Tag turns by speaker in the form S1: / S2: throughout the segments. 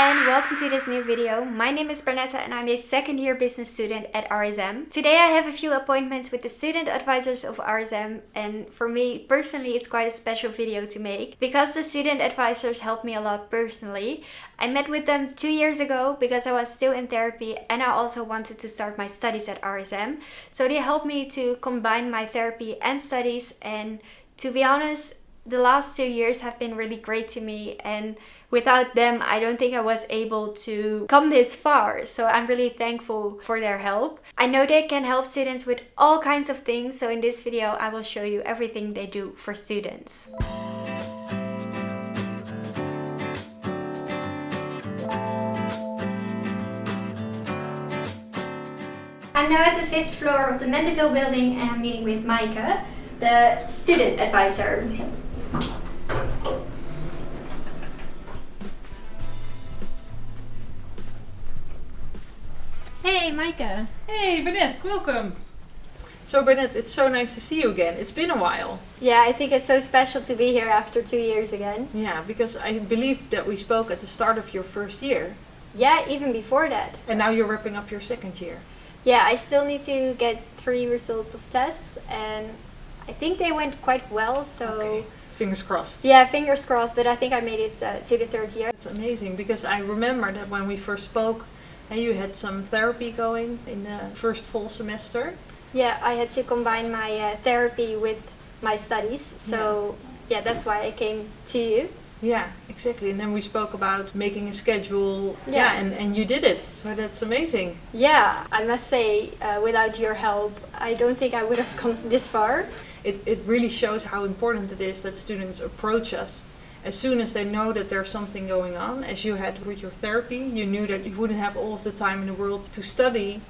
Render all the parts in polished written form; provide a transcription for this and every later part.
S1: everyone, welcome to this new video. My name is Bernetta and I'm a second year business student at RSM. Today I have a few appointments with the student advisors of RSM, and for me personally it's quite a special video to make because the student advisors helped me a lot personally. I met with them 2 years ago because I was still in therapy and I also wanted to start my studies at RSM. So they helped me to combine my therapy and studies, and to be honest, the last 2 years have been really great to me, and without them I don't think I was able to come this far. So I'm really thankful for their help. I know they can help students with all kinds of things, so in this video I will show you everything they do for students. I'm now at the 5th floor of the Mendeville building and I'm meeting with Maaike, the student advisor. Hey Maaike.
S2: Hey Bernette, welcome. So Bernette, it's so nice to see you again. It's been a while.
S1: Yeah, I think it's so special to be here after 2 years again.
S2: Yeah, because I believe that we spoke at the start of your first year.
S1: Yeah, even before that.
S2: And now you're wrapping up your second year.
S1: Yeah, I still need to get 3 results of tests and I think they went quite well, so...
S2: Okay. Fingers crossed.
S1: Yeah, fingers crossed, but I think I made it to the 3rd year.
S2: It's amazing because I remember that when we first spoke, you had some therapy going in the first fall semester.
S1: Yeah, I had to combine my therapy with my studies, so yeah, that's why I came to you.
S2: Yeah, exactly. And then we spoke about making a schedule.
S1: Yeah.
S2: And you did it. So that's amazing.
S1: Yeah, I must say, without your help, I don't think I would have come this far.
S2: It really shows how important it is that students approach us as soon as they know that there's something going on. As you had with your therapy, you knew that you wouldn't have all of the time in the world to study.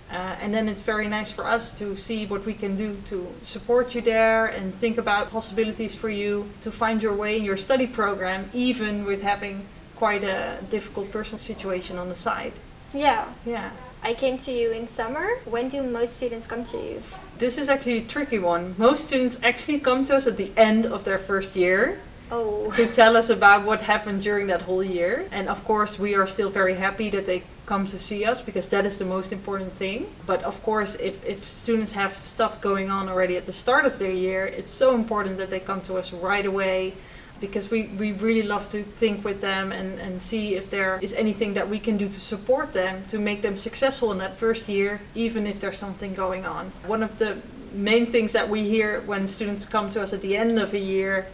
S2: And then it's very nice for us to see what we can do to support you there and think about possibilities for you to find your way in your study program, even with having quite a difficult personal situation on the side.
S1: Yeah.
S2: Yeah.
S1: I came to you in summer. When do most students come to you?
S2: This is actually a tricky one. Most students actually come to us at the end of their first year.
S1: Oh.
S2: To tell us about what happened during that whole year. And of course we are still very happy that they come to see us because that is the most important thing. But of course if students have stuff going on already at the start of their year, it's so important that they come to us right away, because we really love to think with them and see if there is anything that we can do to support them, to make them successful in that first year, even if there's something going on. One of the main things that we hear when students come to us at the end of a year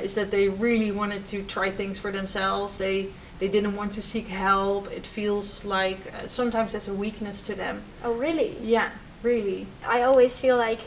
S2: is that they really wanted to try things for themselves. They didn't want to seek help. It feels like sometimes that's a weakness to them.
S1: Oh really?
S2: Yeah, really.
S1: I always feel like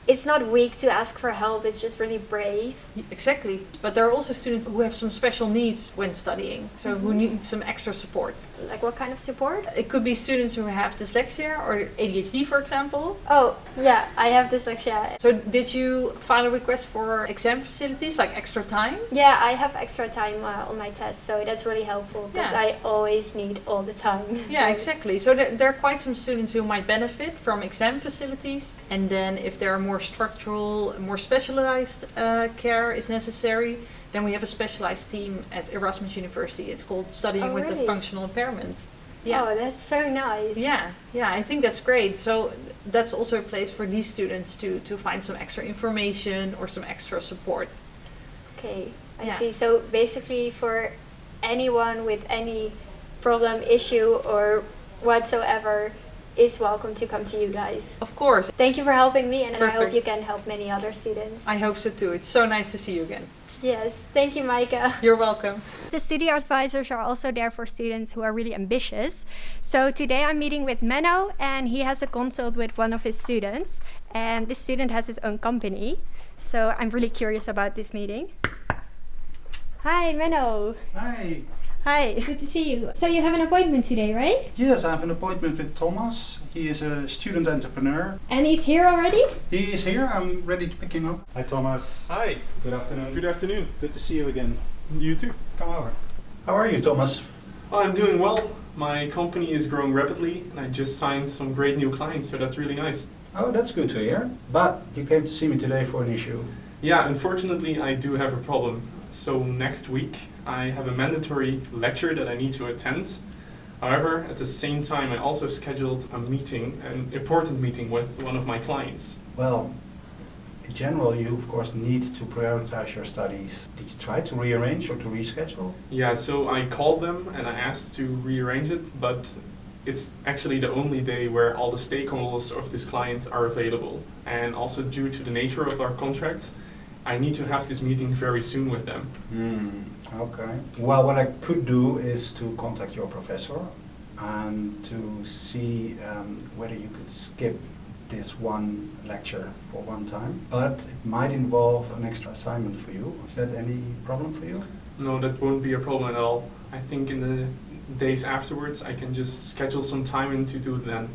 S1: it's not weak to ask for help, it's just really brave.
S2: Exactly. But there are also students who have some special needs when studying, so who need some extra support.
S1: Like what kind of support?
S2: It could be students who have dyslexia or ADHD, for example.
S1: Oh, yeah, I have dyslexia.
S2: So did you file a request for exam facilities, like extra time?
S1: Yeah, I have extra time on my tests, so that's really helpful because I always need all the time.
S2: Yeah, exactly. So there are quite some students who might benefit from exam facilities, and then if there are more structural, more specialized care is necessary, then we have a specialized team at Erasmus University. It's called Studying with the Functional Impairment. Yeah.
S1: Oh, that's so nice.
S2: Yeah, I think that's great. So that's also a place for these students to find some extra information or some extra support.
S1: Okay, I see. So basically for anyone with any problem, issue or whatsoever is welcome to come to you guys.
S2: Of course.
S1: Thank you for helping me, and I hope
S2: Perfect.
S1: you can help many other students.
S2: I hope so too. It's so nice to see you again.
S1: Yes, thank you Maaike.
S2: You're welcome.
S1: The studio advisors are also there for students who are really ambitious. So today I'm meeting with Menno, and he has a consult with one of his students, and this student has his own company. So I'm really curious about this meeting. Hi Menno.
S3: Hi.
S1: Hi, good to see you. So you have an appointment today, right?
S3: Yes, I have an appointment with Thomas. He is a student entrepreneur.
S1: And he's here already?
S3: He is here. I'm ready to pick him up. Hi Thomas.
S4: Hi.
S3: Good afternoon.
S4: Good afternoon.
S3: Good to see you again.
S4: You too.
S3: Come over. How are you, Thomas?
S4: I'm doing well. My company is growing rapidly and I just signed some great new clients, so that's really nice.
S3: Oh, that's good to hear. But you came to see me today for an issue.
S4: Yeah, unfortunately I do have a problem. So next week I have a mandatory lecture that I need to attend. However, at the same time I also scheduled a meeting, an important meeting with one of my clients.
S3: Well, in general, you of course need to prioritize your studies. Did you try to rearrange or to reschedule?
S4: Yeah, so I called them and I asked to rearrange it, but it's actually the only day where all the stakeholders of this client are available. And also due to the nature of our contract, I need to have this meeting very soon with them.
S3: Okay. Well, what I could do is to contact your professor and to see whether you could skip this one lecture for one time. But it might involve an extra assignment for you. Is that any problem for you?
S4: No, that won't be a problem at all. I think in the days afterwards I can just schedule some time in to do it then.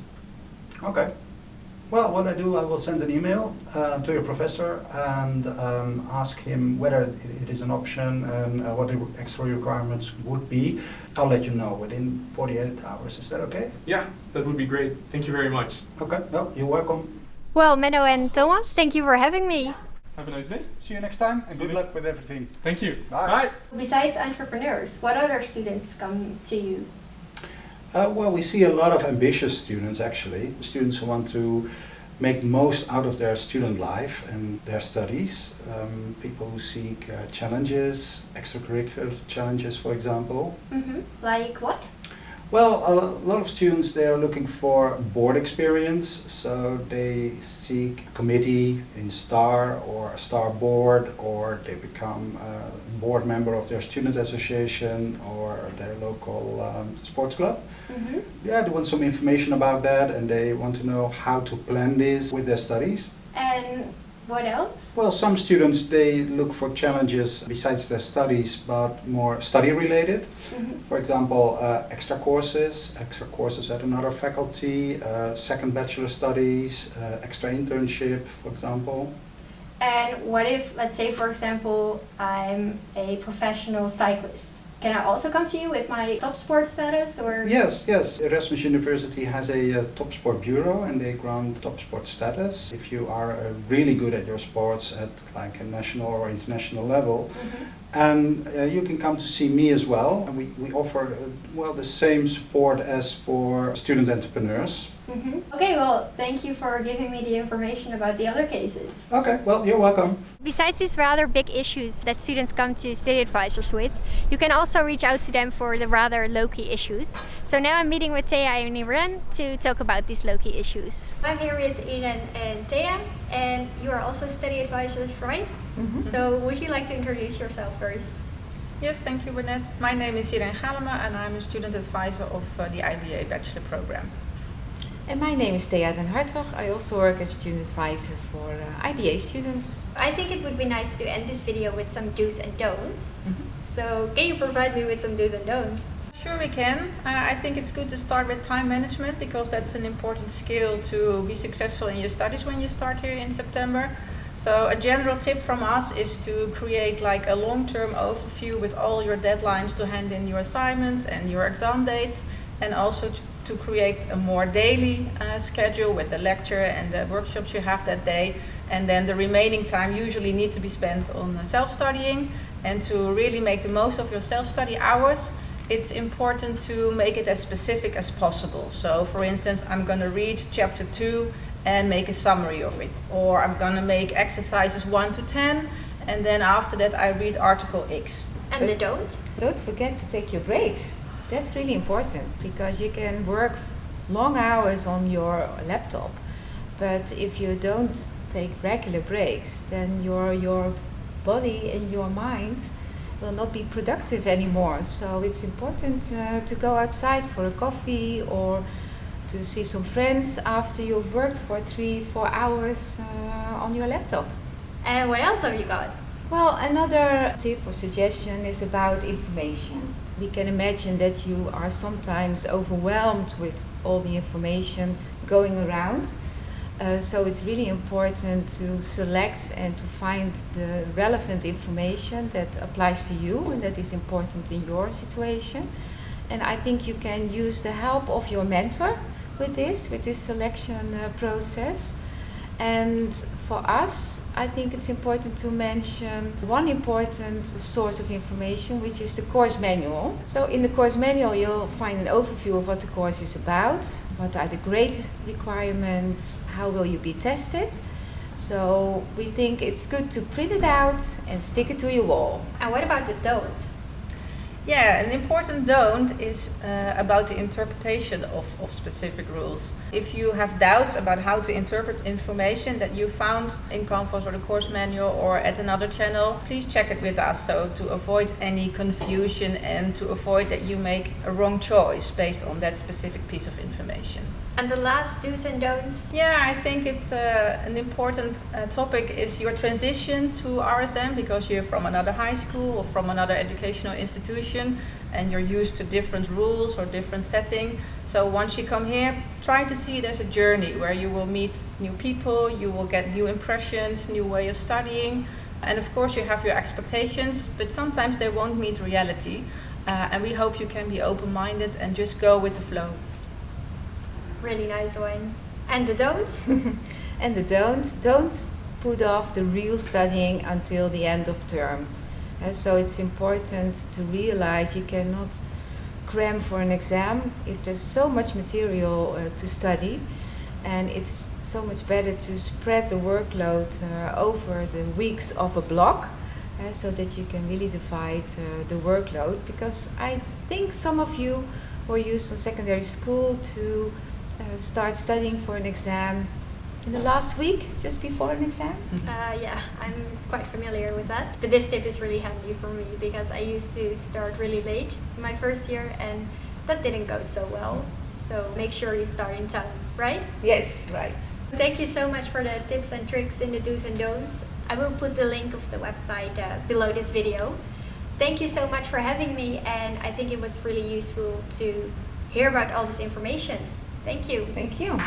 S3: Okay. Well, what I do, I will send an email to your professor and ask him whether it is an option and what the extra requirements would be. I'll let you know within 48 hours. Is that okay?
S4: Yeah, that would be great. Thank you very much.
S3: Okay, well, you're welcome.
S1: Well, Menno and Thomas, thank you for having me.
S4: Have a nice day.
S3: See you next time and
S4: See you
S3: good
S4: next-
S3: luck with everything.
S4: Thank you.
S3: Bye.
S1: Besides entrepreneurs, what other students come to you?
S3: Well, we see a lot of ambitious students actually, students who want to make most out of their student life and their studies, people who seek challenges, extracurricular challenges for example.
S1: Like what?
S3: Well, a lot of students, they are looking for board experience, so they seek a committee in STAR or a STAR board, or they become a board member of their student association or their local sports club. Yeah, they want some information about that and they want to know how to plan this with their studies.
S1: And what else?
S3: Well, some students, they look for challenges besides their studies, but more study related. For example, extra courses at another faculty, second bachelor studies, extra internship, for example.
S1: And what if, let's say for example, I'm a professional cyclist? Can I also come to you with my top sport status or?
S3: Yes. Erasmus University has a top sport bureau and they grant top sport status. If you are really good at your sports at like a national or international level, and you can come to see me as well. And we offer well the same support as for student entrepreneurs.
S1: Okay, well, thank you for giving me the information about the other cases.
S3: Okay, well, you're welcome.
S1: Besides these rather big issues that students come to study advisors with, you can also reach out to them for the rather low-key issues. So now I'm meeting with Tia and Iran to talk about these low-key issues. I'm here with Iain and Tia, and you are also study advisors, right? So would you like to introduce yourself first?
S5: Yes, thank you, Bernette. My name is Iain and I'm a student advisor of the IBA Bachelor Program.
S6: And my name is Tia den Hartog. I also work as student advisor for IBA students.
S1: I think it would be nice to end this video with some do's and don'ts. So can you provide me with some do's and don'ts?
S5: Sure we can. I think it's good to start with time management because that's an important skill to be successful in your studies when you start here in September. So a general tip from us is to create like a long-term overview with all your deadlines to hand in your assignments and your exam dates, and also to create a more daily schedule with the lecture and the workshops you have that day, and then the remaining time usually need to be spent on self-studying. And to really make the most of your self-study hours, it's important to make it as specific as possible. So for instance, I'm going to read chapter 2 and make a summary of it, or I'm going to make exercises 1 to 10 and then after that I read article X.
S1: And the don't?
S6: Don't forget to take your breaks. That's really important because you can work long hours on your laptop, but if you don't take regular breaks, then your body and your mind will not be productive anymore. So it's important to go outside for a coffee or to see some friends after you've worked for 3-4 hours on your laptop.
S1: And what else have you got?
S6: Well, another tip or suggestion is about information. We can imagine that you are sometimes overwhelmed with all the information going around. So it's really important to select and to find the relevant information that applies to you and that is important in your situation. And I think you can use the help of your mentor with this selection process. And for us, I think it's important to mention one important source of information, which is the course manual. So in the course manual, you'll find an overview of what the course is about, what are the grade requirements, how will you be tested. So we think it's good to print it out and stick it to your wall.
S1: And what about the don't?
S5: Yeah, an important don't is about the interpretation of specific rules. If you have doubts about how to interpret information that you found in Canvas or the course manual or at another channel, please check it with us, so to avoid any confusion and to avoid that you make a wrong choice based on that specific piece of information.
S1: And the last do's and don'ts?
S5: Yeah, I think it's an important topic is your transition to RSM, because you're from another high school or from another educational institution and you're used to different rules or different setting. So once you come here, try to see it as a journey where you will meet new people, you will get new impressions, new way of studying. And of course you have your expectations, but sometimes they won't meet reality. And we hope you can be open-minded and just go with the flow.
S1: Really nice one. And the don't?
S6: And the don't put off the real studying until the end of term. So it's important to realize you cannot cram for an exam if there's so much material to study, and it's so much better to spread the workload over the weeks of a block, so that you can really divide the workload, because I think some of you were used in secondary school to start studying for an exam in the last week, just before an exam.
S1: Yeah, I'm quite familiar with that. But this tip is really handy for me because I used to start really late in my first year and that didn't go so well. So make sure you start in time, right?
S6: Yes, right.
S1: Thank you so much for the tips and tricks in the do's and don'ts. I will put the link of the website below this video. Thank you so much for having me, and I think it was really useful to hear about all this information. Thank you.
S6: Thank you.